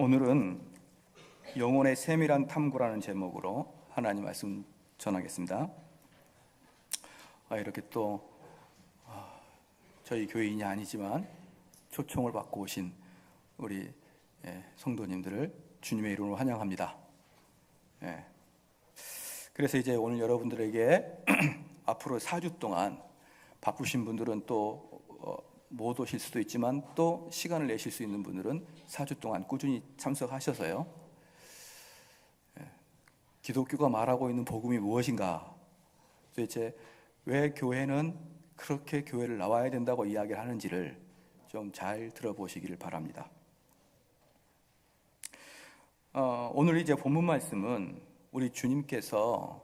오늘은 영혼의 세밀한 탐구라는 제목으로 하나님 말씀 전하겠습니다. 이렇게 또 저희 교인이 아니지만 초청을 받고 오신 우리 성도님들을 주님의 이름으로 환영합니다. 그래서 이제 오늘 여러분들에게 앞으로 4주 동안 바쁘신 분들은 또 못 오실 수도 있지만 또 시간을 내실 수 있는 분들은 4주 동안 꾸준히 참석하셔서요, 기독교가 말하고 있는 복음이 무엇인가, 도대체 왜 교회는 그렇게 교회를 나와야 된다고 이야기를 하는지를 좀 잘 들어보시기를 바랍니다. 오늘 이제 본문 말씀은 우리 예수님께서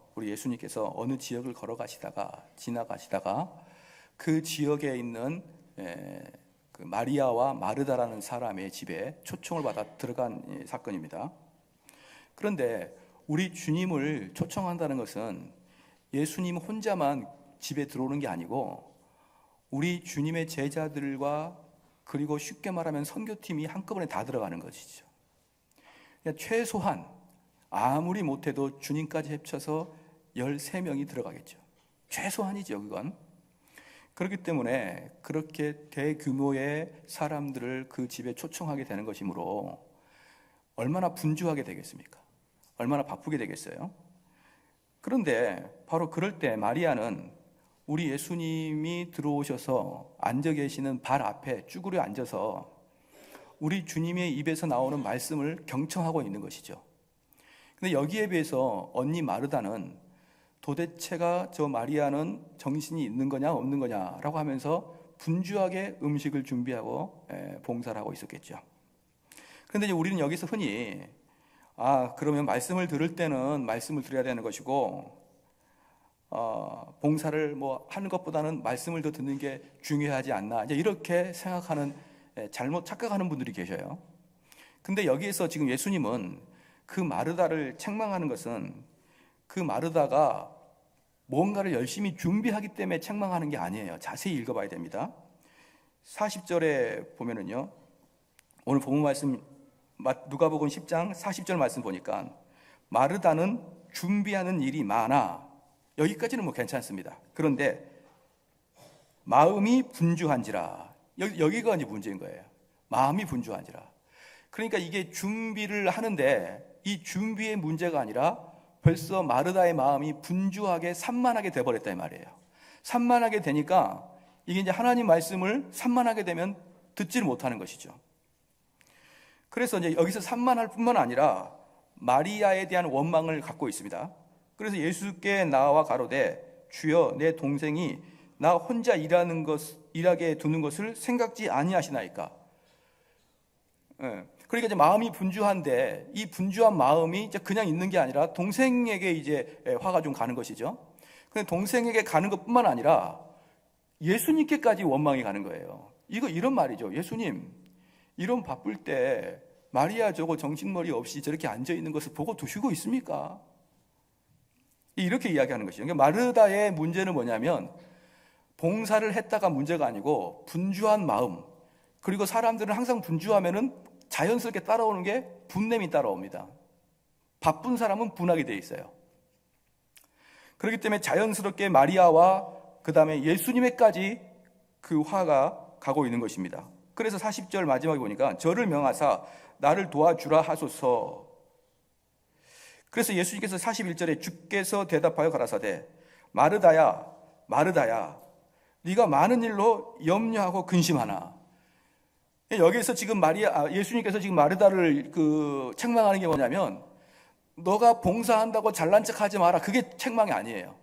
어느 지역을 걸어가시다가 지나가시다가 그 지역에 있는 그 마리아와 마르다라는 사람의 집에 초청을 받아 들어간 사건입니다. 그런데 우리 주님을 초청한다는 것은 예수님 혼자만 집에 들어오는 게 아니고 우리 주님의 제자들과 그리고 쉽게 말하면 선교팀이 한꺼번에 다 들어가는 것이죠. 그러니까 최소한 아무리 못해도 주님까지 합쳐서 13명이 들어가겠죠. 최소한이죠, 그건. 그렇기 때문에 그렇게 대규모의 사람들을 그 집에 초청하게 되는 것이므로 얼마나 분주하게 되겠습니까? 얼마나 바쁘게 되겠어요? 그런데 바로 그럴 때 마리아는 우리 예수님이 들어오셔서 앉아 계시는 발 앞에 쭈그려 앉아서 우리 주님의 입에서 나오는 말씀을 경청하고 있는 것이죠. 근데 여기에 비해서 언니 마르다는 도대체가 저 마리아는 정신이 있는 거냐 없는 거냐라고 하면서 분주하게 음식을 준비하고 봉사를 하고 있었겠죠. 그런데 이제 우리는 여기서 흔히 그러면 말씀을 들을 때는 말씀을 들어야 되는 것이고 봉사를 하는 것보다는 말씀을 더 듣는 게 중요하지 않나, 이제 이렇게 생각하는, 잘못 착각하는 분들이 계셔요. 근데 여기에서 지금 예수님은 그 마르다를 책망하는 것은 그 마르다가 뭔가를 열심히 준비하기 때문에 책망하는 게 아니에요. 자세히 읽어봐야 됩니다. 40절에 보면은요, 오늘 본문 말씀 누가복음 10장 40절 말씀 보니까 마르다는 준비하는 일이 많아. 여기까지는 괜찮습니다. 그런데 마음이 분주한지라, 여기가 이제 문제인 거예요. 마음이 분주한지라. 그러니까 이게 준비를 하는데 이 준비의 문제가 아니라 벌써 마르다의 마음이 분주하게 산만하게 돼버렸다 이 말이에요. 산만하게 되니까 이게 이제 하나님 말씀을 산만하게 되면 듣지를 못하는 것이죠. 그래서 이제 여기서 산만할 뿐만 아니라 마리아에 대한 원망을 갖고 있습니다. 그래서 예수께 나와 가로되 주여 내 동생이 나 혼자 일하게 두는 것을 생각지 아니하시나이까. 그러니까 이제 마음이 분주한데 이 분주한 마음이 이제 그냥 있는 게 아니라 동생에게 이제 화가 좀 가는 것이죠. 근데 동생에게 가는 것뿐만 아니라 예수님께까지 원망이 가는 거예요. 이런 말이죠. 예수님, 이런 바쁠 때 마리아 저거 정신머리 없이 저렇게 앉아 있는 것을 보고 두시고 있습니까? 이렇게 이야기하는 것이죠. 그러니까 마르다의 문제는 뭐냐면 봉사를 했다가 문제가 아니고 분주한 마음. 그리고 사람들은 항상 분주하면은 자연스럽게 따라오는 게 분냄이 따라옵니다. 바쁜 사람은 분하게 돼 있어요. 그렇기 때문에 자연스럽게 마리아와 그 다음에 예수님에까지 그 화가 가고 있는 것입니다. 그래서 40절 마지막에 보니까 저를 명하사 나를 도와주라 하소서. 그래서 예수님께서 41절에 주께서 대답하여 가라사대 마르다야 마르다야 네가 많은 일로 염려하고 근심하나. 여기에서 지금 예수님께서 지금 마르다를 책망하는 게 뭐냐면 너가 봉사한다고 잘난 척 하지 마라. 그게 책망이 아니에요.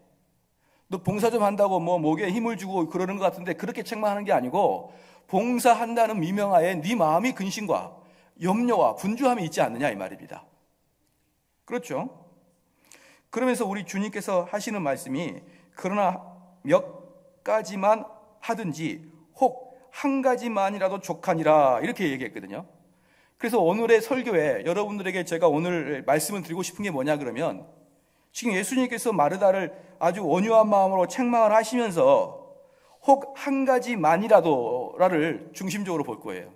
너 봉사 좀 한다고 목에 힘을 주고 그러는 것 같은데 그렇게 책망하는 게 아니고 봉사한다는 미명하에 네 마음이 근심과 염려와 분주함이 있지 않느냐 이 말입니다. 그렇죠? 그러면서 우리 주님께서 하시는 말씀이 그러나 몇 가지만 하든지 혹 한 가지만이라도 족하니라 이렇게 얘기했거든요. 그래서 오늘의 설교에 여러분들에게 제가 오늘 말씀을 드리고 싶은 게 뭐냐 그러면 지금 예수님께서 마르다를 아주 온유한 마음으로 책망을 하시면서 혹 한 가지만이라도를 중심적으로 볼 거예요.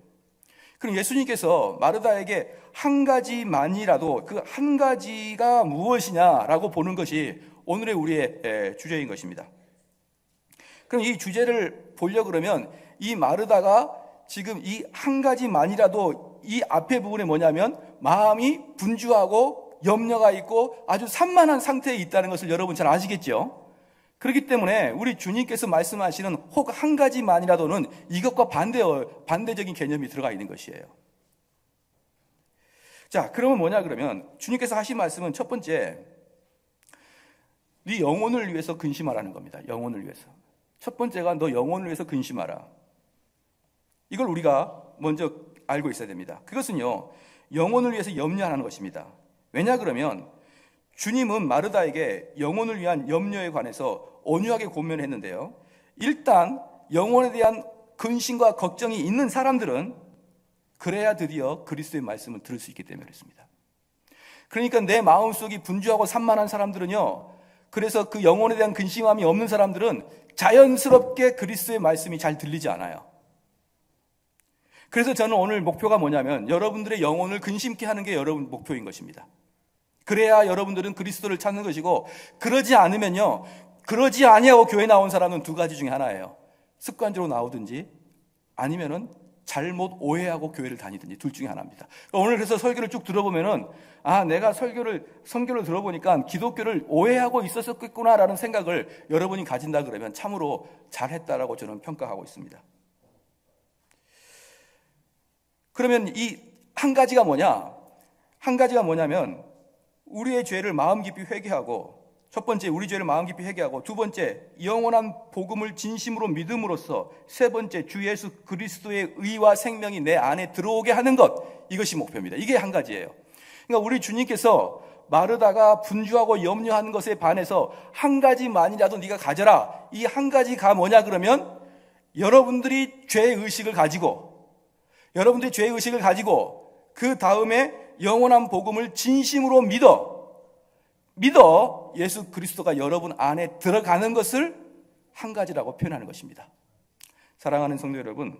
그럼 예수님께서 마르다에게 한 가지만이라도 그 한 가지가 무엇이냐라고 보는 것이 오늘의 우리의 주제인 것입니다. 그럼 이 주제를 보려고 그러면 이 마르다가 지금 이 한 가지만이라도 이 앞에 부분에 뭐냐면 마음이 분주하고 염려가 있고 아주 산만한 상태에 있다는 것을 여러분 잘 아시겠죠? 그렇기 때문에 우리 주님께서 말씀하시는 혹 한 가지만이라도는 이것과 반대적인 개념이 들어가 있는 것이에요. 자, 그러면 뭐냐 그러면 주님께서 하신 말씀은 첫 번째, 네 영혼을 위해서 근심하라는 겁니다. 영혼을 위해서. 첫 번째가 너 영혼을 위해서 근심하라. 이걸 우리가 먼저 알고 있어야 됩니다. 그것은요, 영혼을 위해서 염려하는 것입니다. 왜냐 그러면 주님은 마르다에게 영혼을 위한 염려에 관해서 온유하게 고면했는데요. 일단 영혼에 대한 근심과 걱정이 있는 사람들은 그래야 드디어 그리스도의 말씀을 들을 수 있기 때문에 그렇습니다. 그러니까 내 마음속이 분주하고 산만한 사람들은요, 그래서 그 영혼에 대한 근심함이 없는 사람들은 자연스럽게 그리스도의 말씀이 잘 들리지 않아요. 그래서 저는 오늘 목표가 뭐냐면 여러분들의 영혼을 근심케 하는 게 여러분 목표인 것입니다. 그래야 여러분들은 그리스도를 찾는 것이고, 그러지 않으면요, 그러지 아니하고 교회 나온 사람은 두 가지 중에 하나예요. 습관적으로 나오든지 아니면은 잘못 오해하고 교회를 다니든지 둘 중에 하나입니다. 오늘 그래서 설교를 쭉 들어보면은 내가 선교를 들어보니까 기독교를 오해하고 있었겠구나라는 생각을 여러분이 가진다 그러면 참으로 잘했다라고 저는 평가하고 있습니다. 그러면 이 한 가지가 뭐냐? 한 가지가 뭐냐면 우리의 죄를 마음 깊이 회개하고, 첫 번째 우리 죄를 마음 깊이 회개하고, 두 번째 영원한 복음을 진심으로 믿음으로써, 세 번째 주 예수 그리스도의 의와 생명이 내 안에 들어오게 하는 것, 이것이 목표입니다. 이게 한 가지예요. 그러니까 우리 주님께서 마르다가 분주하고 염려하는 것에 반해서 한 가지만이라도 네가 가져라, 이 한 가지가 뭐냐 그러면 여러분들이 죄의식을 가지고 그 다음에 영원한 복음을 진심으로 믿어 예수 그리스도가 여러분 안에 들어가는 것을 한 가지라고 표현하는 것입니다. 사랑하는 성도 여러분,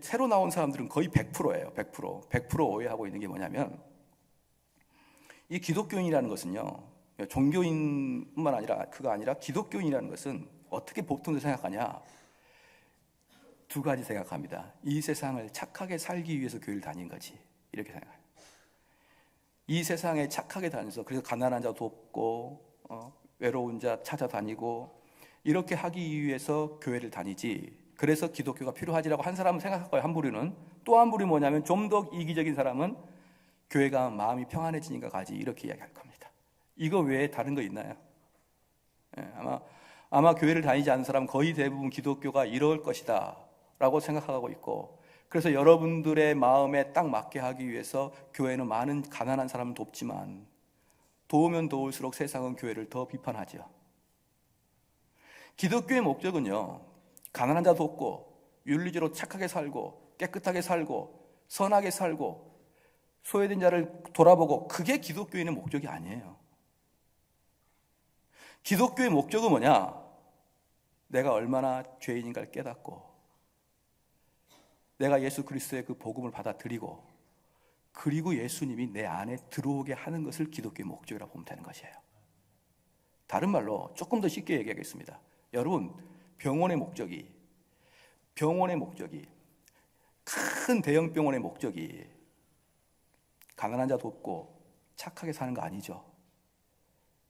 새로 나온 사람들은 거의 100%예요. 100% 오해하고 있는 게 뭐냐면, 이 기독교인이라는 것은요, 종교인뿐만 아니라 그가 아니라 기독교인이라는 것은 어떻게 보통 생각하냐? 두 가지 생각합니다. 이 세상을 착하게 살기 위해서 교회를 다닌 거지, 이렇게 생각해요. 이 세상에 착하게 다녀서 그래서 가난한 자 돕고 외로운 자 찾아다니고 이렇게 하기 위해서 교회를 다니지, 그래서 기독교가 필요하지라고 한 사람은 생각할 거예요. 한 부류는. 또 한 부류 뭐냐면 좀 더 이기적인 사람은 교회가 마음이 평안해지니까 가지, 이렇게 이야기할 겁니다. 이거 외에 다른 거 있나요? 아마 교회를 다니지 않는 사람은 거의 대부분 기독교가 이럴 것이다 라고 생각하고 있고, 그래서 여러분들의 마음에 딱 맞게 하기 위해서 교회는 많은 가난한 사람을 돕지만 도우면 도울수록 세상은 교회를 더 비판하죠. 기독교의 목적은요, 가난한 자 돕고 윤리적으로 착하게 살고 깨끗하게 살고 선하게 살고 소외된 자를 돌아보고, 그게 기독교인의 목적이 아니에요. 기독교의 목적은 뭐냐? 내가 얼마나 죄인인가를 깨닫고 내가 예수 그리스도의 그 복음을 받아들이고, 그리고 예수님이 내 안에 들어오게 하는 것을 기독교의 목적이라고 보면 되는 것이에요. 다른 말로 조금 더 쉽게 얘기하겠습니다. 여러분, 병원의 목적이 큰 대형 병원의 목적이 가난한 자 돕고 착하게 사는 거 아니죠.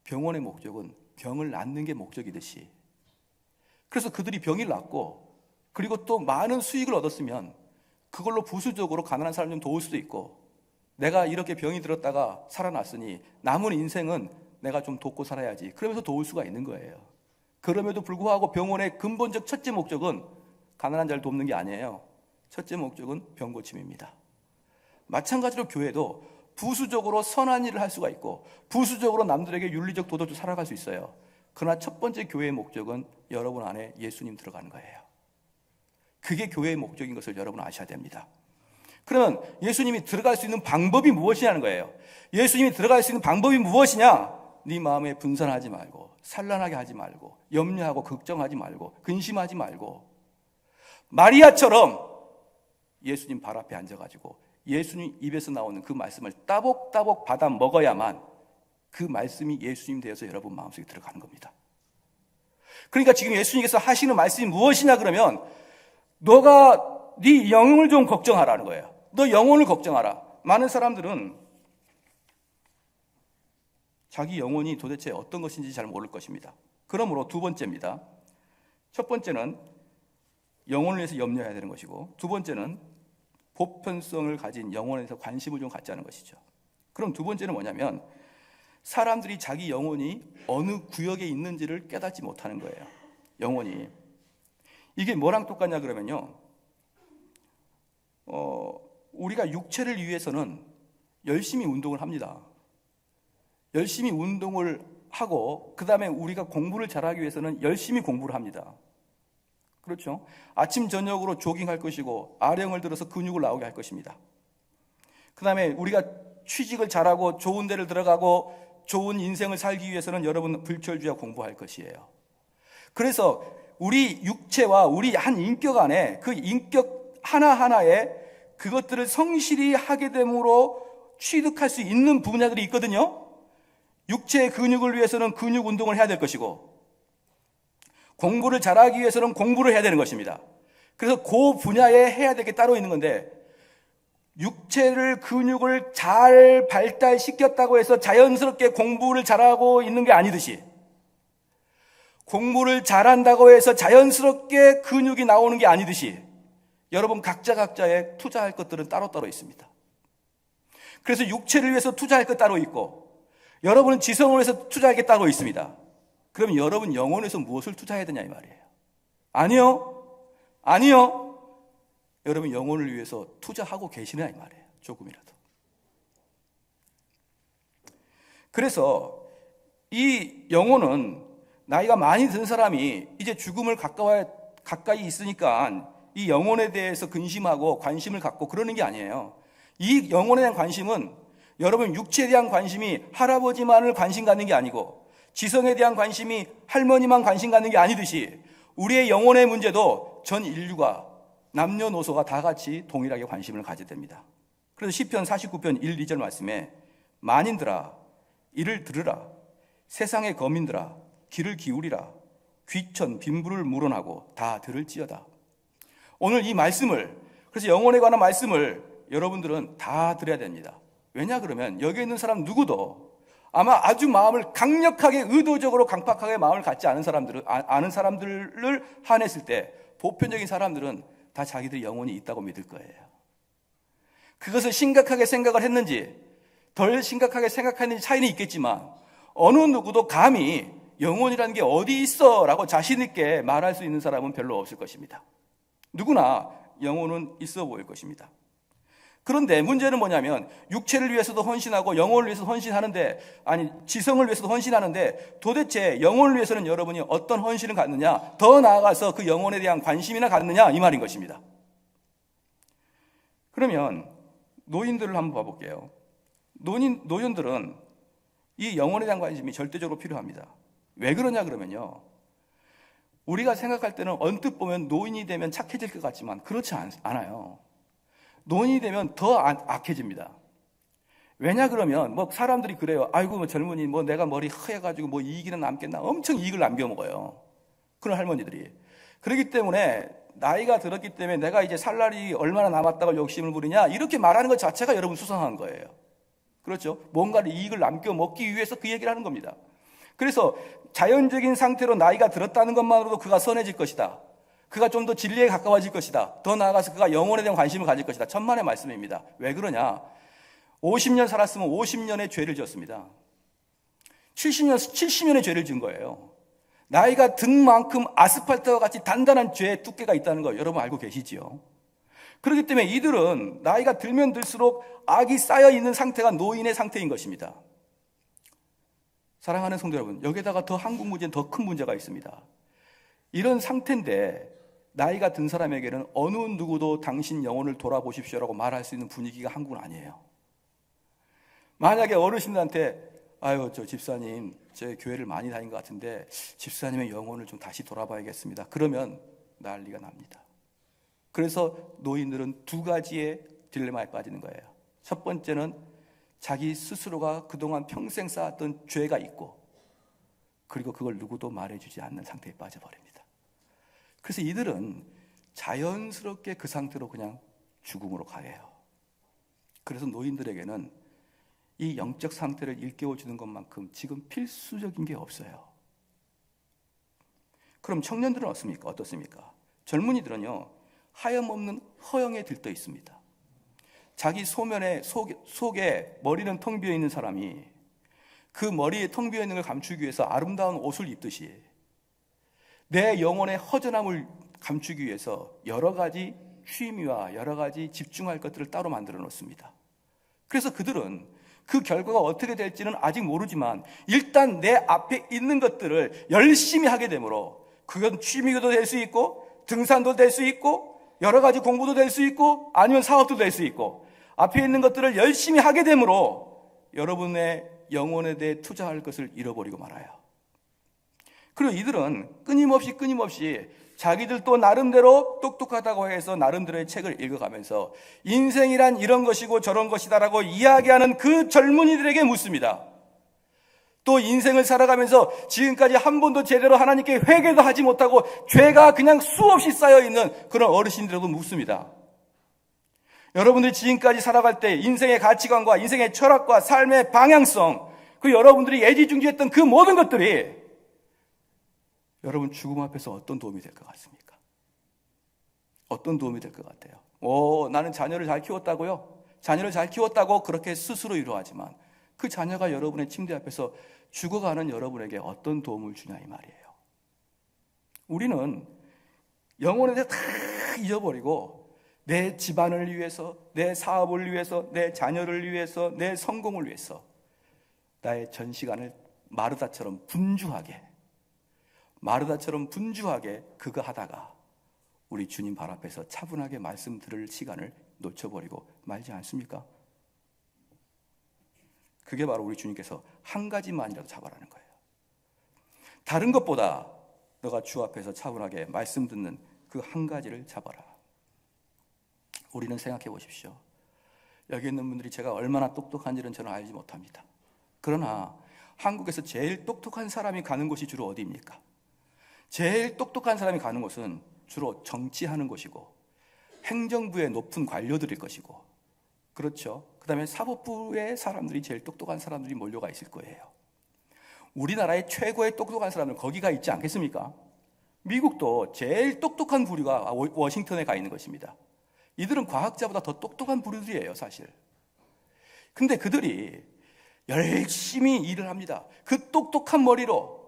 병원의 목적은 병을 낫는 게 목적이듯이, 그래서 그들이 병을 낫고 그리고 또 많은 수익을 얻었으면 그걸로 부수적으로 가난한 사람 좀 도울 수도 있고, 내가 이렇게 병이 들었다가 살아났으니 남은 인생은 내가 좀 돕고 살아야지, 그러면서 도울 수가 있는 거예요. 그럼에도 불구하고 병원의 근본적 첫째 목적은 가난한 자를 돕는 게 아니에요. 첫째 목적은 병 고침입니다. 마찬가지로 교회도 부수적으로 선한 일을 할 수가 있고 부수적으로 남들에게 윤리적 도덕으로 살아갈 수 있어요. 그러나 첫 번째 교회의 목적은 여러분 안에 예수님 들어가는 거예요. 그게 교회의 목적인 것을 여러분 아셔야 됩니다. 그러면 예수님이 들어갈 수 있는 방법이 무엇이냐는 거예요. 예수님이 들어갈 수 있는 방법이 무엇이냐? 네 마음에 분산하지 말고 산란하게 하지 말고 염려하고 걱정하지 말고 근심하지 말고 마리아처럼 예수님 발 앞에 앉아가지고 예수님 입에서 나오는 그 말씀을 따복따복 받아 먹어야만 그 말씀이 예수님 되어서 여러분 마음속에 들어가는 겁니다. 그러니까 지금 예수님께서 하시는 말씀이 무엇이냐 그러면 너가 네 영혼을 좀 걱정하라는 거예요. 너 영혼을 걱정하라. 많은 사람들은 자기 영혼이 도대체 어떤 것인지 잘 모를 것입니다. 그러므로 두 번째입니다. 첫 번째는 영혼을 위해서 염려해야 되는 것이고, 두 번째는 보편성을 가진 영혼에 대해서 관심을 좀 갖자는 것이죠. 그럼 두 번째는 뭐냐면 사람들이 자기 영혼이 어느 구역에 있는지를 깨닫지 못하는 거예요. 영혼이. 이게 뭐랑 똑같냐 그러면요, 우리가 육체를 위해서는 열심히 운동을 합니다. 열심히 운동을 하고 그 다음에 우리가 공부를 잘하기 위해서는 열심히 공부를 합니다. 그렇죠? 아침 저녁으로 조깅할 것이고 아령을 들어서 근육을 나오게 할 것입니다. 그 다음에 우리가 취직을 잘하고 좋은 데를 들어가고 좋은 인생을 살기 위해서는 여러분 불철주야 공부할 것이에요. 그래서 우리 육체와 우리 한 인격 안에 그 인격 하나하나에 그것들을 성실히 하게 됨으로 취득할 수 있는 분야들이 있거든요. 육체의 근육을 위해서는 근육 운동을 해야 될 것이고 공부를 잘하기 위해서는 공부를 해야 되는 것입니다. 그래서 그 분야에 해야 될 게 따로 있는 건데 육체를 근육을 잘 발달시켰다고 해서 자연스럽게 공부를 잘하고 있는 게 아니듯이 공부를 잘한다고 해서 자연스럽게 근육이 나오는 게 아니듯이 여러분 각자의 투자할 것들은 따로따로 있습니다. 그래서 육체를 위해서 투자할 것 따로 있고 여러분은 지성을 위해서 투자할 게 따로 있습니다. 그럼 여러분 영혼에서 무엇을 투자해야 되냐 이 말이에요. 아니요. 여러분 영혼을 위해서 투자하고 계시냐 이 말이에요. 조금이라도. 그래서 이 영혼은 나이가 많이 든 사람이 이제 죽음을 가까이 있으니까 이 영혼에 대해서 근심하고 관심을 갖고 그러는 게 아니에요. 이 영혼에 대한 관심은 여러분 육체에 대한 관심이 할아버지만을 관심 갖는 게 아니고 지성에 대한 관심이 할머니만 관심 갖는 게 아니듯이 우리의 영혼의 문제도 전 인류가 남녀노소가 다 같이 동일하게 관심을 가져야 됩니다. 그래서 시편 49편 1, 2절 말씀에 만인들아 이를 들으라 세상의 거민들아 귀를 기울이라 귀천 빈부를 물어나고 다 들을지어다. 오늘 이 말씀을 그래서 영혼에 관한 말씀을 여러분들은 다 들어야 됩니다. 왜냐 그러면 여기 있는 사람 누구도 아마 아주 마음을 강력하게 의도적으로 강팍하게 마음을 갖지 않은 사람들을 한했을 때 보편적인 사람들은 다 자기들의 영혼이 있다고 믿을 거예요. 그것을 심각하게 생각을 했는지 덜 심각하게 생각했는지 차이는 있겠지만 어느 누구도 감히 영혼이라는 게 어디 있어 라고 자신 있게 말할 수 있는 사람은 별로 없을 것입니다. 누구나 영혼은 있어 보일 것입니다. 그런데 문제는 뭐냐면 육체를 위해서도 헌신하고 영혼을 위해서 헌신하는데 지성을 위해서도 헌신하는데 도대체 영혼을 위해서는 여러분이 어떤 헌신을 갖느냐, 더 나아가서 그 영혼에 대한 관심이나 갖느냐 이 말인 것입니다. 그러면 노인들을 한번 봐볼게요. 노인들은 이 영혼에 대한 관심이 절대적으로 필요합니다. 왜 그러냐 그러면요, 우리가 생각할 때는 언뜻 보면 노인이 되면 착해질 것 같지만 그렇지 않아요. 노인이 되면 더 악해집니다. 왜냐 그러면 사람들이 그래요. 아이고 젊은이 내가 머리 허해가지고 이익이나 남겠나 엄청 이익을 남겨먹어요. 그런 할머니들이. 그렇기 때문에 나이가 들었기 때문에 내가 이제 살 날이 얼마나 남았다고 욕심을 부리냐 이렇게 말하는 것 자체가 여러분 수상한 거예요. 그렇죠? 뭔가를 이익을 남겨먹기 위해서 그 얘기를 하는 겁니다. 그래서 자연적인 상태로 나이가 들었다는 것만으로도 그가 선해질 것이다. 그가 좀 더 진리에 가까워질 것이다. 더 나아가서 그가 영혼에 대한 관심을 가질 것이다. 천만의 말씀입니다. 왜 그러냐? 50년 살았으면 50년의 죄를 지었습니다. 70년의 죄를 지은 거예요. 나이가 든 만큼 아스팔트와 같이 단단한 죄의 두께가 있다는 거 여러분 알고 계시지요? 그렇기 때문에 이들은 나이가 들면 들수록 악이 쌓여있는 상태가 노인의 상태인 것입니다. 사랑하는 성도 여러분, 여기에다가 더 한국 문제는 더 큰 문제가 있습니다. 이런 상태인데 나이가 든 사람에게는 어느 누구도 당신 영혼을 돌아보십시오라고 말할 수 있는 분위기가 한국은 아니에요. 만약에 어르신들한테 아유 저 집사님 제 교회를 많이 다닌 것 같은데 집사님의 영혼을 좀 다시 돌아봐야겠습니다. 그러면 난리가 납니다. 그래서 노인들은 두 가지의 딜레마에 빠지는 거예요. 첫 번째는 자기 스스로가 그동안 평생 쌓았던 죄가 있고, 그리고 그걸 누구도 말해주지 않는 상태에 빠져버립니다. 그래서 이들은 자연스럽게 그 상태로 그냥 죽음으로 가요. 그래서 노인들에게는 이 영적 상태를 일깨워주는 것만큼 지금 필수적인 게 없어요. 그럼 청년들은 어떻습니까? 젊은이들은요, 하염없는 허영에 들떠 있습니다. 자기 속에 머리는 텅 비어 있는 사람이 그 머리에 텅 비어 있는 걸 감추기 위해서 아름다운 옷을 입듯이 내 영혼의 허전함을 감추기 위해서 여러 가지 취미와 여러 가지 집중할 것들을 따로 만들어 놓습니다. 그래서 그들은 그 결과가 어떻게 될지는 아직 모르지만 일단 내 앞에 있는 것들을 열심히 하게 되므로, 그건 취미도 될 수 있고 등산도 될 수 있고 여러 가지 공부도 될 수 있고 아니면 사업도 될 수 있고, 앞에 있는 것들을 열심히 하게 되므로 여러분의 영혼에 대해 투자할 것을 잃어버리고 말아요. 그리고 이들은 끊임없이 자기들 또 나름대로 똑똑하다고 해서 나름대로의 책을 읽어가면서 인생이란 이런 것이고 저런 것이다라고 이야기하는 그 젊은이들에게 묻습니다. 또 인생을 살아가면서 지금까지 한 번도 제대로 하나님께 회개도 하지 못하고 죄가 그냥 수없이 쌓여있는 그런 어르신들에도 묻습니다. 여러분들이 지금까지 살아갈 때 인생의 가치관과 인생의 철학과 삶의 방향성, 그 여러분들이 애지중지했던 그 모든 것들이 여러분 죽음 앞에서 어떤 도움이 될 것 같습니까? 어떤 도움이 될 것 같아요? 나는 자녀를 잘 키웠다고요? 자녀를 잘 키웠다고 그렇게 스스로 위로하지만 그 자녀가 여러분의 침대 앞에서 죽어가는 여러분에게 어떤 도움을 주냐 이 말이에요. 우리는 영혼에 대해 다 잊어버리고 내 집안을 위해서, 내 사업을 위해서, 내 자녀를 위해서, 내 성공을 위해서 나의 전 시간을 마르다처럼 분주하게 그거 하다가 우리 주님 발 앞에서 차분하게 말씀 들을 시간을 놓쳐버리고 말지 않습니까? 그게 바로 우리 주님께서 한 가지만이라도 잡아라는 거예요. 다른 것보다 너가 주 앞에서 차분하게 말씀 듣는 그 한 가지를 잡아라. 우리는 생각해 보십시오. 여기 있는 분들이 제가 얼마나 똑똑한지는 저는 알지 못합니다. 그러나 한국에서 제일 똑똑한 사람이 가는 곳이 주로 어디입니까? 제일 똑똑한 사람이 가는 곳은 주로 정치하는 곳이고 행정부의 높은 관료들일 것이고, 그렇죠? 그 다음에 사법부의 사람들이 제일 똑똑한 사람들이 몰려가 있을 거예요. 우리나라의 최고의 똑똑한 사람은 거기가 있지 않겠습니까? 미국도 제일 똑똑한 부류가 워싱턴에 가 있는 것입니다. 이들은 과학자보다 더 똑똑한 부류들이에요, 사실. 근데 그들이 열심히 일을 합니다. 그 똑똑한 머리로,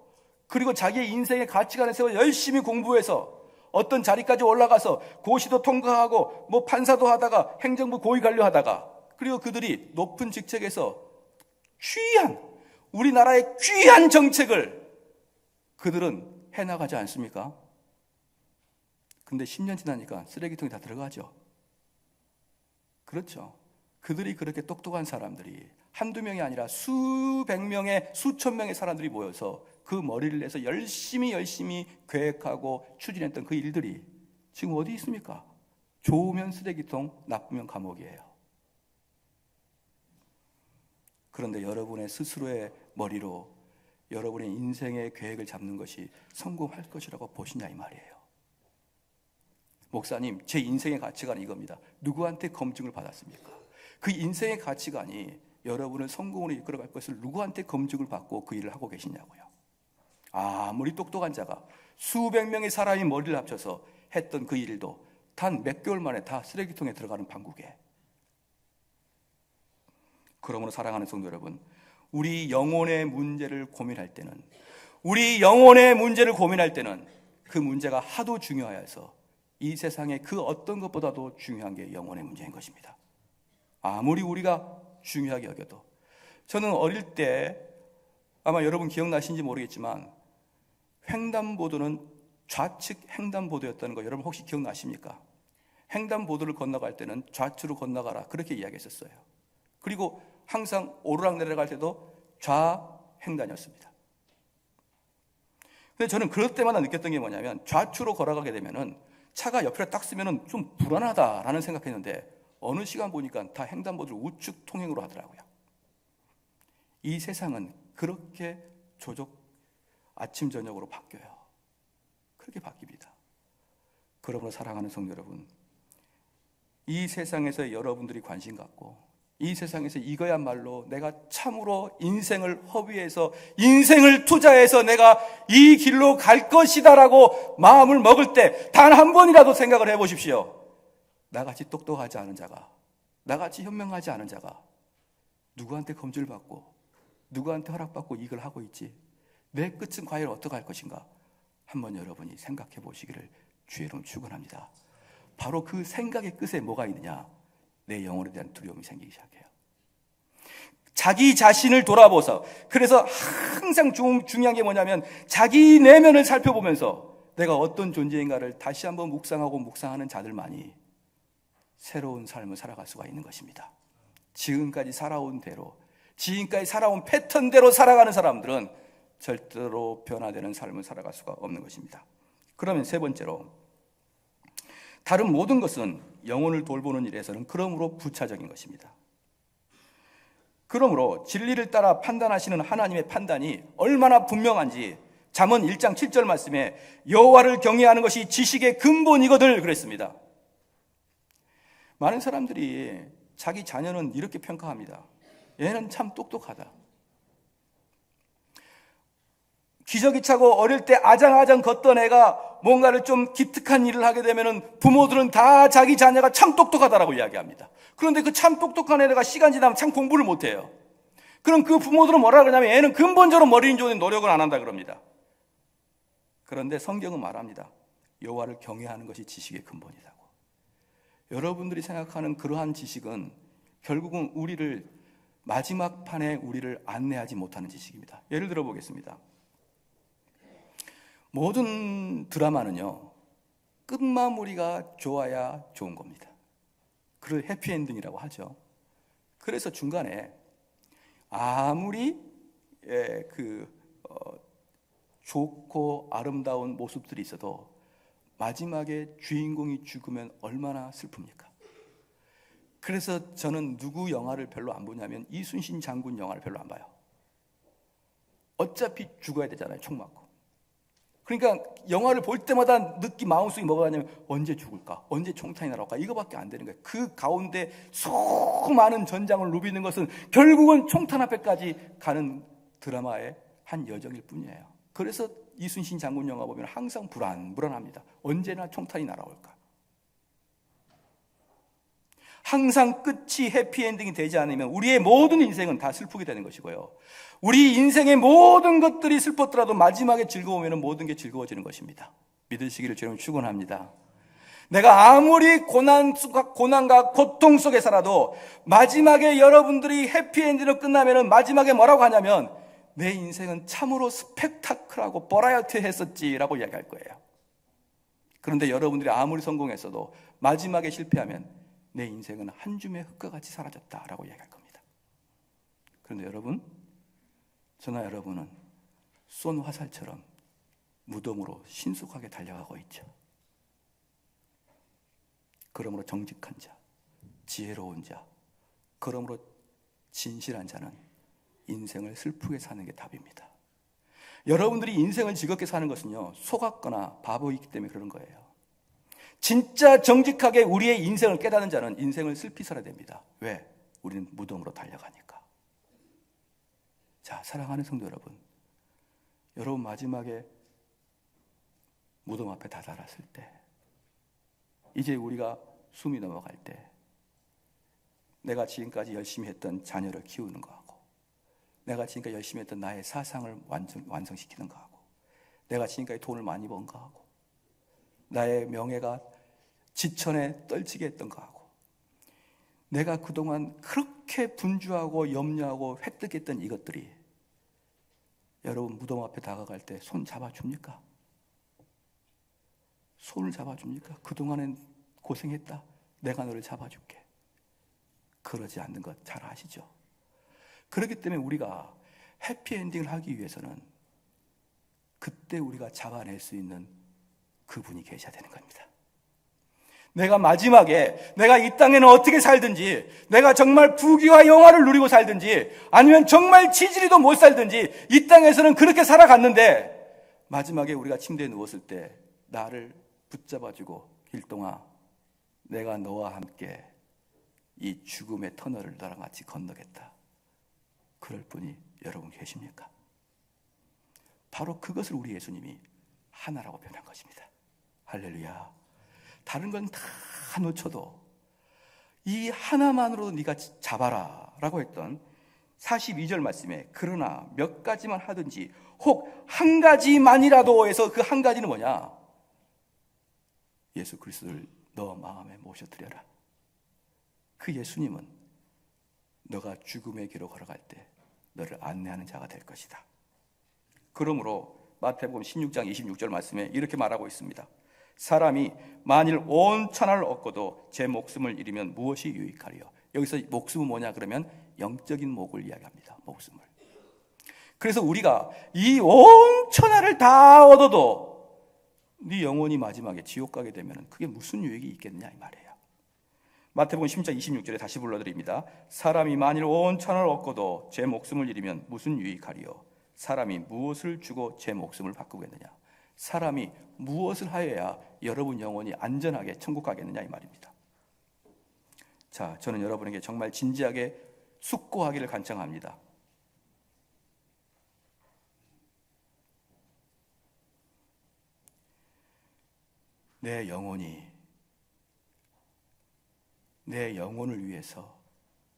그리고 자기의 인생의 가치관을 세워 열심히 공부해서 어떤 자리까지 올라가서 고시도 통과하고 뭐 판사도 하다가 행정부 고위 관료 하다가, 그리고 그들이 높은 직책에서 우리나라의 귀한 정책을 그들은 해나가지 않습니까? 근데 10년 지나니까 쓰레기통에 다 들어가죠. 그렇죠. 그들이 그렇게 똑똑한 사람들이 한두 명이 아니라 수백 명의, 수천 명의 사람들이 모여서 그 머리를 내서 열심히 계획하고 추진했던 그 일들이 지금 어디 있습니까? 좋으면 쓰레기통, 나쁘면 감옥이에요. 그런데 여러분의 스스로의 머리로 여러분의 인생의 계획을 잡는 것이 성공할 것이라고 보시냐 이 말이에요. 목사님, 제 인생의 가치관은 이겁니다. 누구한테 검증을 받았습니까? 그 인생의 가치관이 여러분을 성공으로 이끌어갈 것을 누구한테 검증을 받고 그 일을 하고 계시냐고요. 아무리 똑똑한 자가 수백 명의 사람이 머리를 합쳐서 했던 그 일도 단 몇 개월 만에 다 쓰레기통에 들어가는 판국에. 그러므로 사랑하는 성도 여러분, 우리 영혼의 문제를 고민할 때는 그 문제가 하도 중요하여서 이 세상의 그 어떤 것보다도 중요한 게 영혼의 문제인 것입니다. 아무리 우리가 중요하게 여겨도, 저는 어릴 때 아마 여러분 기억나시는지 모르겠지만 횡단보도는 좌측 횡단보도였다는 거 여러분 혹시 기억나십니까? 횡단보도를 건너갈 때는 좌측으로 건너가라, 그렇게 이야기했었어요. 그리고 항상 오르락 내려갈 때도 좌횡단이었습니다. 근데 저는 그럴 때마다 느꼈던 게 뭐냐면, 좌측으로 걸어가게 되면은 차가 옆에 딱 쓰면은 좀 불안하다라는 생각했는데 어느 시간 보니까 다 횡단보도를 우측 통행으로 하더라고요. 이 세상은 그렇게 아침 저녁으로 바뀌어요. 그렇게 바뀝니다. 그러므로 사랑하는 성도 여러분, 이 세상에서 여러분들이 관심 갖고 이 세상에서 이거야말로 내가 참으로 인생을 허비해서 인생을 투자해서 내가 이 길로 갈 것이다라고 마음을 먹을 때 단 한 번이라도 생각을 해보십시오. 나같이 똑똑하지 않은 자가, 나같이 현명하지 않은 자가 누구한테 검지를 받고 누구한테 허락받고 이걸 하고 있지, 내 끝은 과연 어떻게 할 것인가, 한번 여러분이 생각해 보시기를 주의 이름으로 축원합니다. 바로 그 생각의 끝에 뭐가 있느냐? 내 영혼에 대한 두려움이 생기기 시작해요. 자기 자신을 돌아보서, 그래서 항상 중요한 게 뭐냐면 자기 내면을 살펴보면서 내가 어떤 존재인가를 다시 한번 묵상하고 묵상하는 자들만이 새로운 삶을 살아갈 수가 있는 것입니다. 지금까지 살아온 대로, 지금까지 살아온 패턴대로 살아가는 사람들은 절대로 변화되는 삶을 살아갈 수가 없는 것입니다. 그러면 세 번째로, 다른 모든 것은 영혼을 돌보는 일에서는 그러므로 부차적인 것입니다. 그러므로 진리를 따라 판단하시는 하나님의 판단이 얼마나 분명한지 잠언 1장 7절 말씀에 여호와를 경외하는 것이 지식의 근본이거늘 그랬습니다. 많은 사람들이 자기 자녀는 이렇게 평가합니다. 얘는 참 똑똑하다. 기저귀 차고 어릴 때 아장아장 걷던 애가 뭔가를 좀 기특한 일을 하게 되면 부모들은 다 자기 자녀가 참 똑똑하다라고 이야기합니다. 그런데 그 참 똑똑한 애가 시간 지나면 참 공부를 못해요. 그럼 그 부모들은 뭐라 그러냐면 얘는 근본적으로 머리인 좋은 노력을 안 한다 그럽니다. 그런데 성경은 말합니다. 여호와를 경외하는 것이 지식의 근본이라고. 여러분들이 생각하는 그러한 지식은 결국은 우리를 마지막 판에 우리를 안내하지 못하는 지식입니다. 예를 들어 보겠습니다. 모든 드라마는요, 끝마무리가 좋아야 좋은 겁니다. 그걸 해피엔딩이라고 하죠. 그래서 중간에 아무리 좋고 아름다운 모습들이 있어도 마지막에 주인공이 죽으면 얼마나 슬픕니까? 그래서 저는 누구 영화를 별로 안 보냐면 이순신 장군 영화를 별로 안 봐요. 어차피 죽어야 되잖아요, 총 맞고. 그러니까 영화를 볼 때마다 마음속에 뭐가 가냐면 언제 죽을까? 언제 총탄이 날아올까? 이거밖에 안 되는 거예요. 그 가운데 수많은 전장을 누비는 것은 결국은 총탄 앞에까지 가는 드라마의 한 여정일 뿐이에요. 그래서 이순신 장군 영화 보면 항상 불안합니다. 언제나 총탄이 날아올까? 항상 끝이 해피엔딩이 되지 않으면 우리의 모든 인생은 다 슬프게 되는 것이고요. 우리 인생의 모든 것들이 슬펐더라도 마지막에 즐거우면 모든 게 즐거워지는 것입니다. 믿으시기를 주님 축원합니다. 내가 아무리 고난과 고통 속에 살아도 마지막에 여러분들이 해피엔딩으로 끝나면 마지막에 뭐라고 하냐면 내 인생은 참으로 스펙타클하고 버라이어티했었지라고 이야기할 거예요. 그런데 여러분들이 아무리 성공했어도 마지막에 실패하면 내 인생은 한 줌의 흙과 같이 사라졌다라고 이야기할 겁니다. 그런데 여러분, 저나 여러분은 쏜 화살처럼 무덤으로 신속하게 달려가고 있죠. 그러므로 정직한 자, 지혜로운 자, 그러므로 진실한 자는 인생을 슬프게 사는 게 답입니다. 여러분들이 인생을 즐겁게 사는 것은요, 속았거나 바보이기 때문에 그런 거예요. 진짜 정직하게 우리의 인생을 깨닫는 자는 인생을 슬피 살아야 됩니다. 왜? 우리는 무덤으로 달려가니까. 자, 사랑하는 성도 여러분, 여러분 마지막에 무덤 앞에 다다랐을 때, 이제 우리가 숨이 넘어갈 때, 내가 지금까지 열심히 했던 자녀를 키우는 거하고, 내가 지금까지 열심히 했던 나의 사상을 완성시키는 거하고, 내가 지금까지 돈을 많이 번 거하고, 나의 명예가 지천에 떨치게 했던 거하고, 내가 그동안 그렇게 분주하고 염려하고 획득했던 이것들이 여러분 무덤 앞에 다가갈 때 손 잡아줍니까? 손을 잡아줍니까? 그동안엔 고생했다, 내가 너를 잡아줄게. 그러지 않는 것 잘 아시죠? 그렇기 때문에 우리가 해피엔딩을 하기 위해서는 그때 우리가 잡아낼 수 있는 그분이 계셔야 되는 겁니다. 내가 마지막에 내가 이 땅에는 어떻게 살든지, 내가 정말 부귀와 영화를 누리고 살든지, 아니면 정말 지지리도 못 살든지 이 땅에서는 그렇게 살아갔는데 마지막에 우리가 침대에 누웠을 때 나를 붙잡아주고, 길동아, 내가 너와 함께 이 죽음의 터널을 너랑 같이 건너겠다, 그럴 분이 여러분 계십니까? 바로 그것을 우리 예수님이 하나라고 표현한 것입니다. 할렐루야. 다른 건 다 놓쳐도 이 하나만으로도 네가 잡아라 라고 했던 42절 말씀에, 그러나 몇 가지만 하든지 혹 한 가지만이라도 해서, 그 한 가지는 뭐냐? 예수 그리스도를 너 마음에 모셔드려라. 그 예수님은 너가 죽음의 길로 걸어갈 때 너를 안내하는 자가 될 것이다. 그러므로 마태복음 16장 26절 말씀에 이렇게 말하고 있습니다. 사람이 만일 온 천하를 얻고도 제 목숨을 잃으면 무엇이 유익하리요? 여기서 목숨은 뭐냐 그러면 영적인 목을 이야기합니다. 목숨을. 그래서 우리가 이 온 천하를 다 얻어도 네 영혼이 마지막에 지옥 가게 되면 그게 무슨 유익이 있겠느냐 이 말이에요. 마태복음 10장 26절에 다시 불러드립니다. 사람이 만일 온 천하를 얻고도 제 목숨을 잃으면 무슨 유익하리요? 사람이 무엇을 주고 제 목숨을 바꾸겠느냐? 사람이 무엇을 하여야 여러분 영혼이 안전하게 천국 가겠느냐 이 말입니다. 자, 저는 여러분에게 정말 진지하게 숙고하기를 간청합니다. 내 영혼을 위해서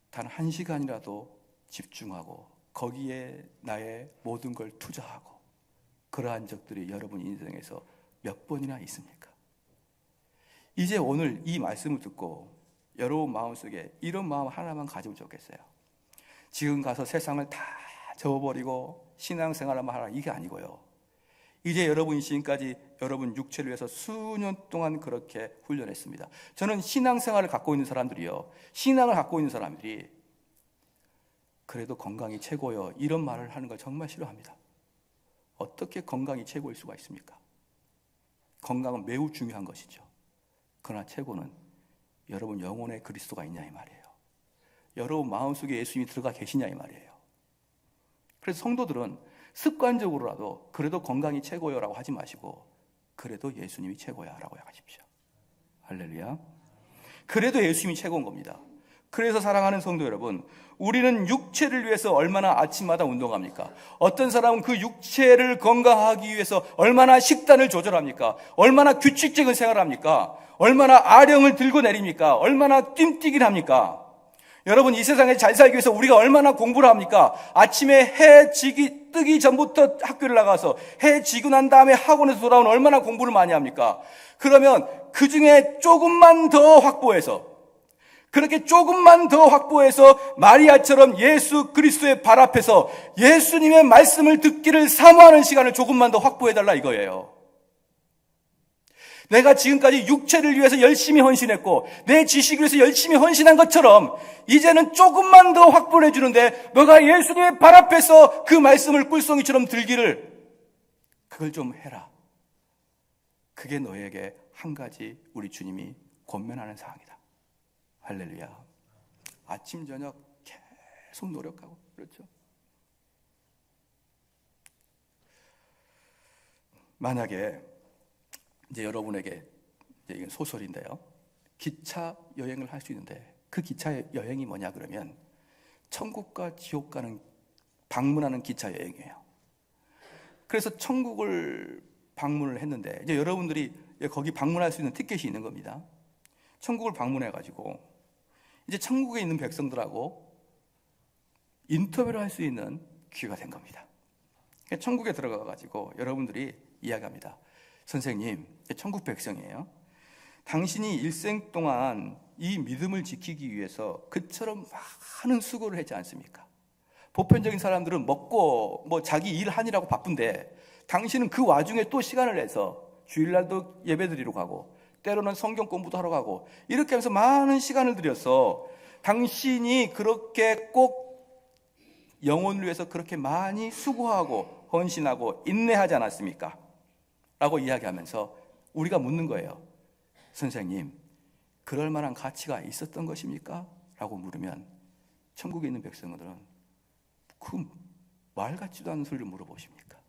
단 한 시간이라도 집중하고 거기에 나의 모든 걸 투자하고 그러한 적들이 여러분 인생에서 몇 번이나 있습니까? 이제 오늘 이 말씀을 듣고 여러분 마음속에 이런 마음 하나만 가지면 좋겠어요. 지금 가서 세상을 다 접어버리고 신앙생활만 하라, 이게 아니고요. 이제 여러분이 지금까지 여러분 육체를 위해서 수년 동안 그렇게 훈련했습니다. 저는 신앙생활을 갖고 있는 사람들이요, 신앙을 갖고 있는 사람들이 그래도 건강이 최고요, 이런 말을 하는 걸 정말 싫어합니다. 어떻게 건강이 최고일 수가 있습니까? 건강은 매우 중요한 것이죠. 그러나 최고는 여러분 영혼에 그리스도가 있냐 이 말이에요. 여러분 마음속에 예수님이 들어가 계시냐 이 말이에요. 그래서 성도들은 습관적으로라도 그래도 건강이 최고요 라고 하지 마시고, 그래도 예수님이 최고야 라고 하십시오. 할렐루야. 그래도 예수님이 최고인 겁니다. 그래서 사랑하는 성도 여러분, 우리는 육체를 위해서 얼마나 아침마다 운동합니까? 어떤 사람은 그 육체를 건강하기 위해서 얼마나 식단을 조절합니까? 얼마나 규칙적인 생활을 합니까? 얼마나 아령을 들고 내립니까? 얼마나 뜀뛰기를 합니까? 여러분, 이 세상에 잘 살기 위해서 우리가 얼마나 공부를 합니까? 아침에 해 뜨기 전부터 학교를 나가서 해 지고 난 다음에 학원에서 돌아오는 얼마나 공부를 많이 합니까? 그러면 그 중에 조금만 더 확보해서, 그렇게 조금만 더 확보해서 마리아처럼 예수 그리스도의 발 앞에서 예수님의 말씀을 듣기를 사모하는 시간을 조금만 더 확보해달라 이거예요. 내가 지금까지 육체를 위해서 열심히 헌신했고 내 지식을 위해서 열심히 헌신한 것처럼 이제는 조금만 더 확보를 해주는데, 너가 예수님의 발 앞에서 그 말씀을 꿀송이처럼 들기를, 그걸 좀 해라. 그게 너에게 한 가지 우리 주님이 권면하는 사항이다. 할렐루야. 아침 저녁 계속 노력하고, 그렇죠? 만약에 이제 여러분에게, 이제 이건 소설인데요, 기차 여행을 할 수 있는데 그 기차 여행이 뭐냐 그러면 천국과 지옥 가는 방문하는 기차 여행이에요. 그래서 천국을 방문을 했는데 이제 여러분들이 거기 방문할 수 있는 티켓이 있는 겁니다. 천국을 방문해 가지고 이제 천국에 있는 백성들하고 인터뷰를 할 수 있는 기회가 된 겁니다. 천국에 들어가 가지고 여러분들이 이야기합니다. 선생님, 천국 백성이에요. 당신이 일생 동안 이 믿음을 지키기 위해서 그처럼 많은 수고를 하지 않습니까? 보편적인 사람들은 먹고 자기 일하느라고 바쁜데 당신은 그 와중에 또 시간을 내서 주일날도 예배드리러 가고 때로는 성경 공부도 하러 가고 이렇게 하면서 많은 시간을 들여서 당신이 그렇게 꼭 영혼을 위해서 그렇게 많이 수고하고 헌신하고 인내하지 않았습니까? 라고 이야기하면서 우리가 묻는 거예요. 선생님, 그럴 만한 가치가 있었던 것입니까? 라고 물으면 천국에 있는 백성들은 그 말 같지도 않은 소리를 물어보십니까?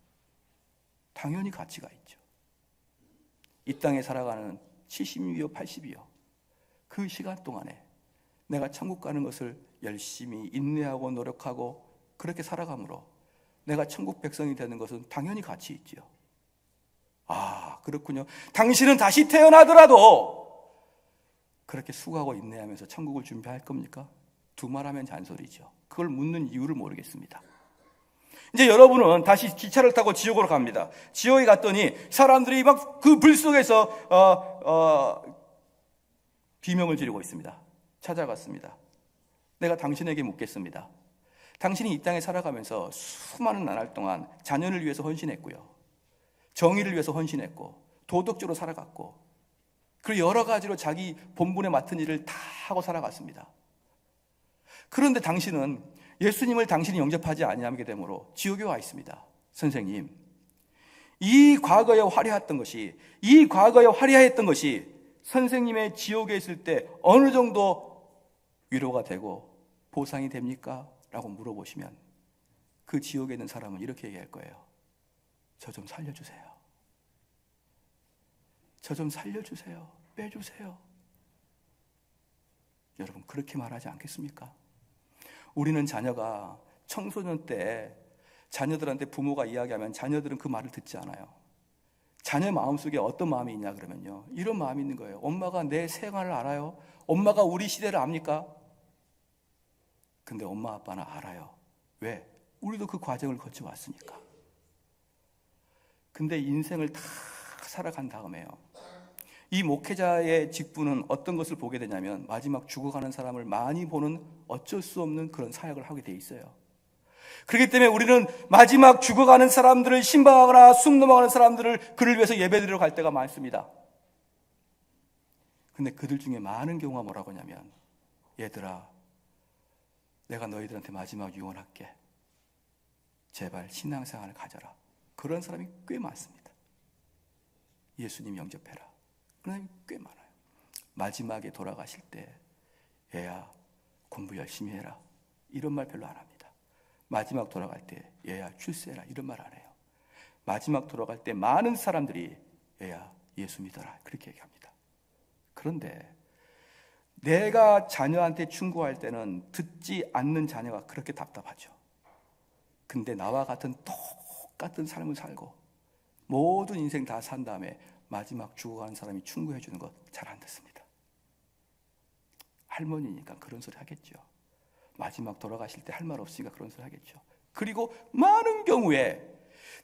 당연히 가치가 있죠. 이 땅에 살아가는 70이요 80이요 그 시간 동안에 내가 천국 가는 것을 열심히 인내하고 노력하고 그렇게 살아감으로 내가 천국 백성이 되는 것은 당연히 가치 있지요. 아, 그렇군요. 당신은 다시 태어나더라도 그렇게 수고하고 인내하면서 천국을 준비할 겁니까? 두말하면 잔소리죠. 그걸 묻는 이유를 모르겠습니다. 이제 여러분은 다시 기차를 타고 지옥으로 갑니다. 지옥에 갔더니 사람들이 막 그 불 속에서 비명을 지르고 있습니다. 찾아갔습니다. 내가 당신에게 묻겠습니다. 당신이 이 땅에 살아가면서 수많은 나날 동안 자녀를 위해서 헌신했고요, 정의를 위해서 헌신했고, 도덕적으로 살아갔고, 그리고 여러 가지로 자기 본분에 맡은 일을 다 하고 살아갔습니다. 그런데 당신은 예수님을 당신이 영접하지 아니하게 되므로 지옥에 와 있습니다. 선생님, 이 과거에 화려했던 것이 선생님의 지옥에 있을 때 어느 정도 위로가 되고 보상이 됩니까? 라고 물어보시면 그 지옥에 있는 사람은 이렇게 얘기할 거예요. 저 좀 살려주세요. 저 좀 살려주세요. 빼주세요. 여러분, 그렇게 말하지 않겠습니까? 우리는 자녀가 청소년 때 자녀들한테 부모가 이야기하면 자녀들은 그 말을 듣지 않아요. 자녀의 마음속에 어떤 마음이 있냐 그러면요, 이런 마음이 있는 거예요. 엄마가 내 생활을 알아요? 엄마가 우리 시대를 압니까? 근데 엄마 아빠는 알아요. 왜? 우리도 그 과정을 거쳐왔으니까. 근데 인생을 다 살아간 다음에요, 이 목회자의 직분은 어떤 것을 보게 되냐면 마지막 죽어가는 사람을 많이 보는 어쩔 수 없는 그런 사역을 하게 돼 있어요. 그렇기 때문에 우리는 마지막 죽어가는 사람들을 신방하거나 숨 넘어가는 사람들을 그를 위해서 예배드리러 갈 때가 많습니다. 근데 그들 중에 많은 경우가 뭐라고 하냐면, 얘들아, 내가 너희들한테 마지막 유언할게. 제발 신앙생활을 가져라. 그런 사람이 꽤 많습니다. 예수님 영접해라. 그런 사람이 꽤 많아요. 마지막에 돌아가실 때 얘야 공부 열심히 해라, 이런 말 별로 안 합니다. 마지막 돌아갈 때 얘야 출세해라, 이런 말 안 해요. 마지막 돌아갈 때 많은 사람들이 얘야 예수 믿어라, 그렇게 얘기합니다. 그런데 내가 자녀한테 충고할 때는 듣지 않는 자녀가 그렇게 답답하죠. 근데 나와 같은 똑같은 삶을 살고 모든 인생 다 산 다음에 마지막 죽어가는 사람이 충고해 주는 거 잘 안 듣습니다. 할머니니까 그런 소리 하겠죠. 마지막 돌아가실 때 할 말 없으니까 그런 소리 하겠죠. 그리고 많은 경우에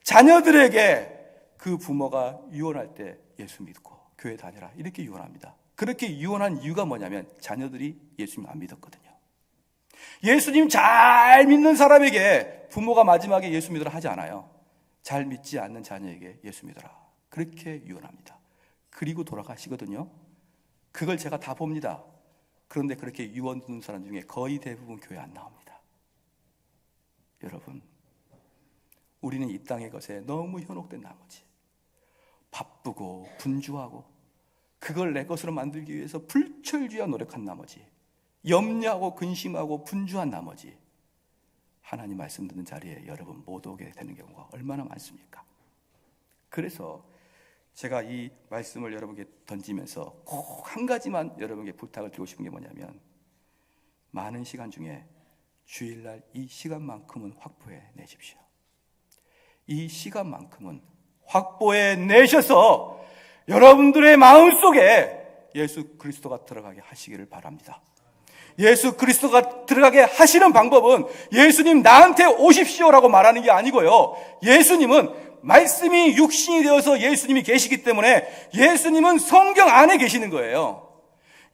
자녀들에게 그 부모가 유언할 때 예수 믿고 교회 다니라, 이렇게 유언합니다. 그렇게 유언한 이유가 뭐냐면 자녀들이 예수님 안 믿었거든요. 예수님 잘 믿는 사람에게 부모가 마지막에 예수 믿으라 하지 않아요. 잘 믿지 않는 자녀에게 예수 믿어라, 그렇게 유언합니다. 그리고 돌아가시거든요. 그걸 제가 다 봅니다. 그런데 그렇게 유언 듣는 사람 중에 거의 대부분 교회 안 나옵니다. 여러분, 우리는 이 땅의 것에 너무 현혹된 나머지 바쁘고 분주하고 그걸 내 것으로 만들기 위해서 불철주야 노력한 나머지 염려하고 근심하고 분주한 나머지 하나님 말씀 듣는 자리에 여러분 못 오게 되는 경우가 얼마나 많습니까? 그래서 제가 이 말씀을 여러분께 던지면서 꼭 한 가지만 여러분께 부탁을 드리고 싶은 게 뭐냐면, 많은 시간 중에 주일날 이 시간만큼은 확보해 내십시오. 이 시간만큼은 확보해 내셔서 여러분들의 마음속에 예수 그리스도가 들어가게 하시기를 바랍니다. 예수 그리스도가 들어가게 하시는 방법은 예수님 나한테 오십시오라고 말하는 게 아니고요, 예수님은 말씀이 육신이 되어서 예수님이 계시기 때문에 예수님은 성경 안에 계시는 거예요.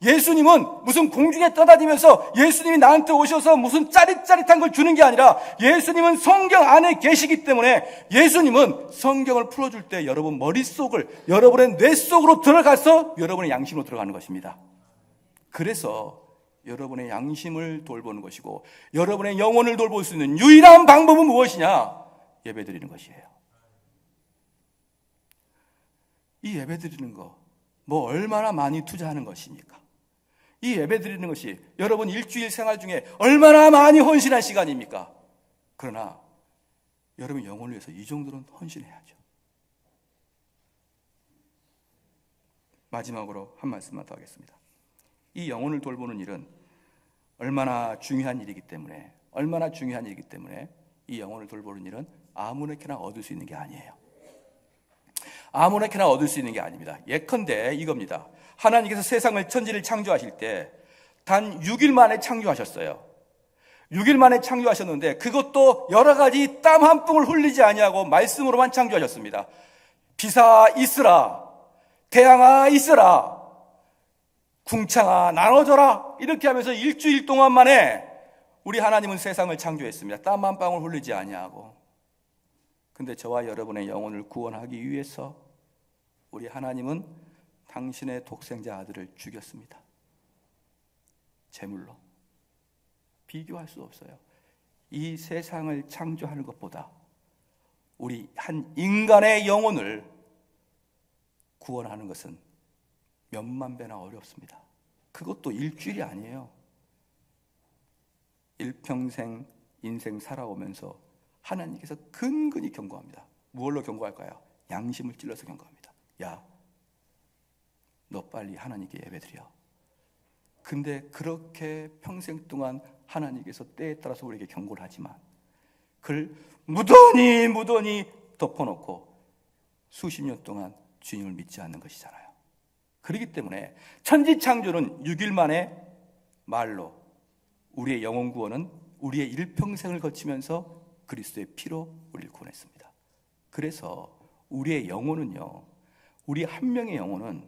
예수님은 무슨 공중에 떠다니면서 예수님이 나한테 오셔서 무슨 짜릿짜릿한 걸 주는 게 아니라 예수님은 성경 안에 계시기 때문에 예수님은 성경을 풀어줄 때 여러분 머릿속을, 여러분의 뇌 속으로 들어가서 여러분의 양심으로 들어가는 것입니다. 그래서 여러분의 양심을 돌보는 것이고 여러분의 영혼을 돌볼 수 있는 유일한 방법은 무엇이냐? 예배드리는 것이에요. 이 예배드리는 거 뭐 얼마나 많이 투자하는 것입니까? 이 예배 드리는 것이 여러분 일주일 생활 중에 얼마나 많이 헌신한 시간입니까? 그러나 여러분 영혼을 위해서 이 정도는 헌신해야죠. 마지막으로 한 말씀만 더 하겠습니다. 이 영혼을 돌보는 일은 얼마나 중요한 일이기 때문에 이 영혼을 돌보는 일은 아무렇게나 얻을 수 있는 게 아니에요. 아무렇게나 얻을 수 있는 게 아닙니다. 예컨대 이겁니다. 하나님께서 세상을 천지를 창조하실 때 단 6일 만에 창조하셨어요. 6일 만에 창조하셨는데 그것도 여러 가지 땀 한 푼을 흘리지 아니하고 말씀으로만 창조하셨습니다. 비사 있으라, 태양아 있으라, 궁창아 나눠져라, 이렇게 하면서 일주일 동안 만에 우리 하나님은 세상을 창조했습니다. 땀 한 방울 흘리지 아니하고. 근데 저와 여러분의 영혼을 구원하기 위해서 우리 하나님은 당신의 독생자 아들을 죽였습니다. 제물로. 비교할 수 없어요. 이 세상을 창조하는 것보다 우리 한 인간의 영혼을 구원하는 것은 몇만 배나 어렵습니다. 그것도 일주일이 아니에요. 일평생 인생 살아오면서 하나님께서 근근히 경고합니다. 무엇로 경고할까요? 양심을 찔러서 경고합니다. 야, 너 빨리 하나님께 예배드려. 근데 그렇게 평생 동안 하나님께서 때에 따라서 우리에게 경고를 하지만 그걸 무던히 덮어놓고 수십 년 동안 주님을 믿지 않는 것이잖아요. 그렇기 때문에 천지창조는 6일 만에 말로, 우리의 영혼 구원은 우리의 일평생을 거치면서 그리스도의 피로 우리를 구원했습니다. 그래서 우리의 영혼은요, 우리 한 명의 영혼은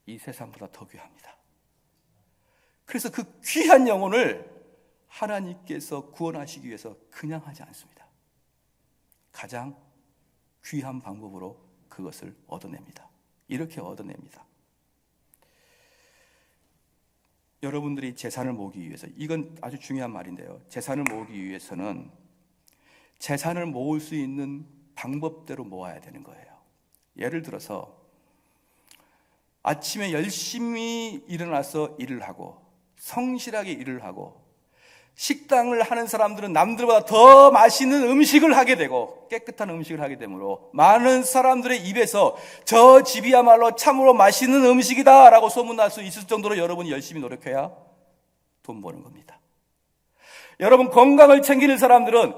이 세상보다 더 귀합니다. 그래서 그 귀한 영혼을 하나님께서 구원하시기 위해서 그냥 하지 않습니다. 가장 귀한 방법으로 그것을 얻어냅니다. 이렇게 얻어냅니다. 여러분들이 재산을 모으기 위해서, 이건 아주 중요한 말인데요, 재산을 모으기 위해서는 재산을 모을 수 있는 방법대로 모아야 되는 거예요. 예를 들어서 아침에 열심히 일어나서 일을 하고 성실하게 일을 하고 식당을 하는 사람들은 남들보다 더 맛있는 음식을 하게 되고 깨끗한 음식을 하게 되므로 많은 사람들의 입에서 저 집이야말로 참으로 맛있는 음식이다 라고 소문날 수 있을 정도로 여러분이 열심히 노력해야 돈 버는 겁니다. 여러분, 건강을 챙기는 사람들은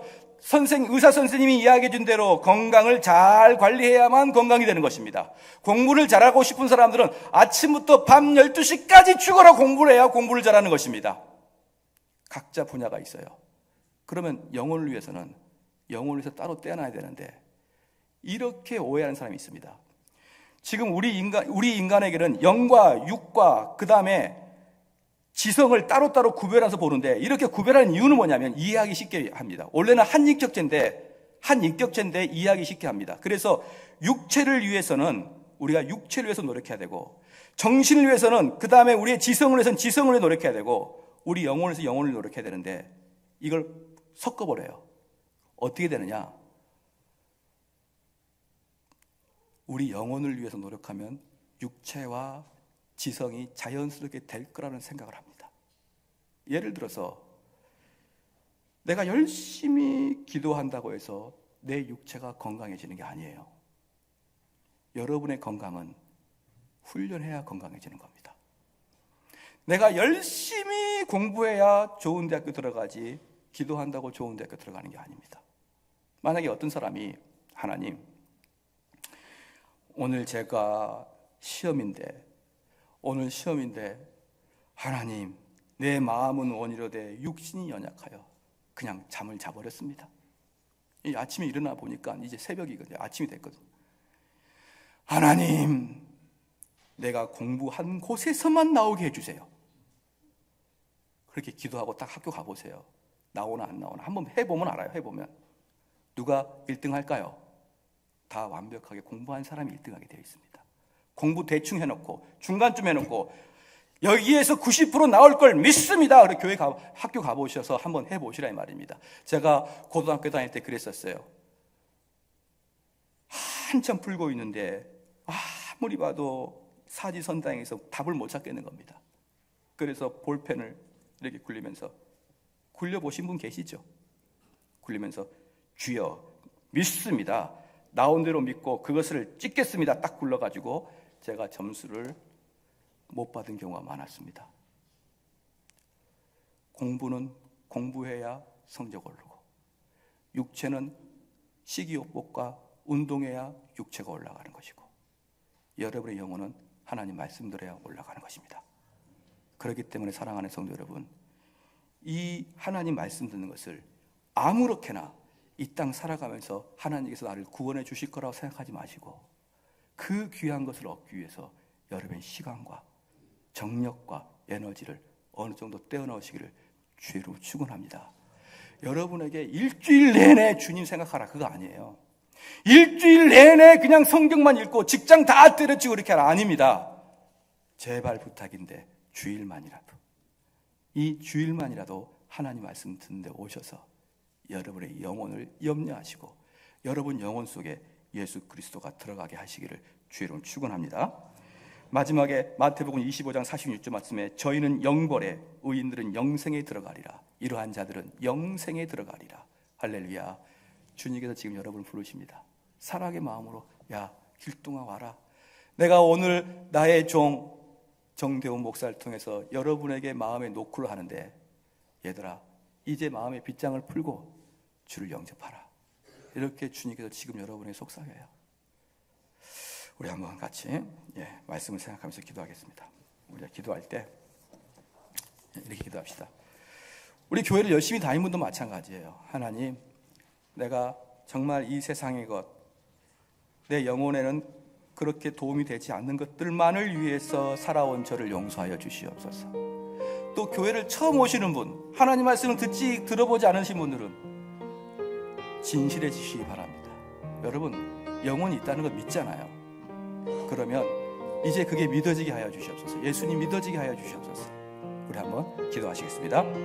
의사 선생님이 이야기해 준 대로 건강을 잘 관리해야만 건강이 되는 것입니다. 공부를 잘하고 싶은 사람들은 아침부터 밤 12시까지 죽어라 공부를 해야 공부를 잘하는 것입니다. 각자 분야가 있어요. 그러면 영혼을 위해서는 영혼을 위해서 따로 떼어놔야 되는데 이렇게 오해하는 사람이 있습니다. 지금 우리 인간에게는 영과 육과 그 다음에 지성을 따로따로 구별해서 보는데, 이렇게 구별하는 이유는 뭐냐면 이해하기 쉽게 합니다. 원래는 한 인격체인데 이해하기 쉽게 합니다. 그래서 육체를 위해서는 우리가 육체를 위해서 노력해야 되고, 정신을 위해서는 그 다음에 우리의 지성을 위해서는 지성을 위해 노력해야 되고, 우리 영혼을 위해서 영혼을 노력해야 되는데 이걸 섞어버려요. 어떻게 되느냐? 우리 영혼을 위해서 노력하면 육체와 지성이 자연스럽게 될 거라는 생각을 합니다. 예를 들어서 내가 열심히 기도한다고 해서 내 육체가 건강해지는 게 아니에요. 여러분의 건강은 훈련해야 건강해지는 겁니다. 내가 열심히 공부해야 좋은 대학교 들어가지 기도한다고 좋은 대학교 들어가는 게 아닙니다. 만약에 어떤 사람이 하나님, 오늘 제가 오늘 시험인데 하나님, 내 마음은 원이로되 육신이 연약하여 그냥 잠을 자버렸습니다. 아침에 일어나 보니까 이제 새벽이거든요. 아침이 됐거든요. 하나님, 내가 공부한 곳에서만 나오게 해주세요. 그렇게 기도하고 딱 학교 가보세요. 나오나 안 나오나 한번 해보면 알아요. 해보면 누가 1등 할까요? 다 완벽하게 공부한 사람이 1등하게 되어 있습니다. 공부 대충 해놓고 중간쯤 해놓고 여기에서 90% 나올 걸 믿습니다. 그래 학교 가보셔서 한번 해보시라 이 말입니다. 제가 고등학교 다닐 때 그랬었어요. 한참 풀고 있는데 아무리 봐도 사지선다행에서 답을 못 찾겠는 겁니다. 그래서 볼펜을 이렇게 굴려보신 분 계시죠? 굴리면서 주여 믿습니다, 나온 대로 믿고 그것을 찍겠습니다, 딱 굴러가지고 제가 점수를 못 받은 경우가 많았습니다. 공부는 공부해야 성적 오르고, 육체는 식이요법과 운동해야 육체가 올라가는 것이고, 여러분의 영혼은 하나님 말씀 들어야 올라가는 것입니다. 그렇기 때문에 사랑하는 성도 여러분, 이 하나님 말씀 듣는 것을 아무렇게나 이 땅 살아가면서 하나님께서 나를 구원해 주실 거라고 생각하지 마시고, 그 귀한 것을 얻기 위해서 여러분의 시간과 정력과 에너지를 어느 정도 떼어넣으시기를 주의로 축원합니다. 여러분에게 일주일 내내 주님 생각하라, 그거 아니에요. 일주일 내내 그냥 성경만 읽고 직장 다 때려치고 이렇게 하라, 아닙니다. 제발 부탁인데 주일만이라도, 이 주일만이라도 하나님 말씀 듣는데 오셔서 여러분의 영혼을 염려하시고 여러분 영혼 속에 예수 그리스도가 들어가게 하시기를 주의로 축원합니다. 마지막에 마태복음 25장 46절 말씀에 저희는 영벌에 의인들은 영생에 들어가리라, 이러한 자들은 영생에 들어가리라. 할렐루야. 주님께서 지금 여러분을 부르십니다. 사랑의 마음으로, 야 길동아 와라. 내가 오늘 나의 종 정대훈 목사를 통해서 여러분에게 마음의 노크를 하는데, 얘들아 이제 마음의 빗장을 풀고 주를 영접하라. 이렇게 주님께서 지금 여러분의 속삭여요. 우리 한번 같이 말씀을 생각하면서 기도하겠습니다. 우리가 기도할 때 이렇게 기도합시다. 우리 교회를 열심히 다니는 분도 마찬가지예요. 하나님, 내가 정말 이 세상의 것, 내 영혼에는 그렇게 도움이 되지 않는 것들만을 위해서 살아온 저를 용서하여 주시옵소서. 또 교회를 처음 오시는 분, 하나님 말씀을 들어보지 않으신 분들은 진실해지시기 바랍니다. 여러분, 영혼이 있다는 걸 믿잖아요. 그러면 이제 그게 믿어지게 하여 주시옵소서. 예수님 믿어지게 하여 주시옵소서. 우리 한번 기도하시겠습니다.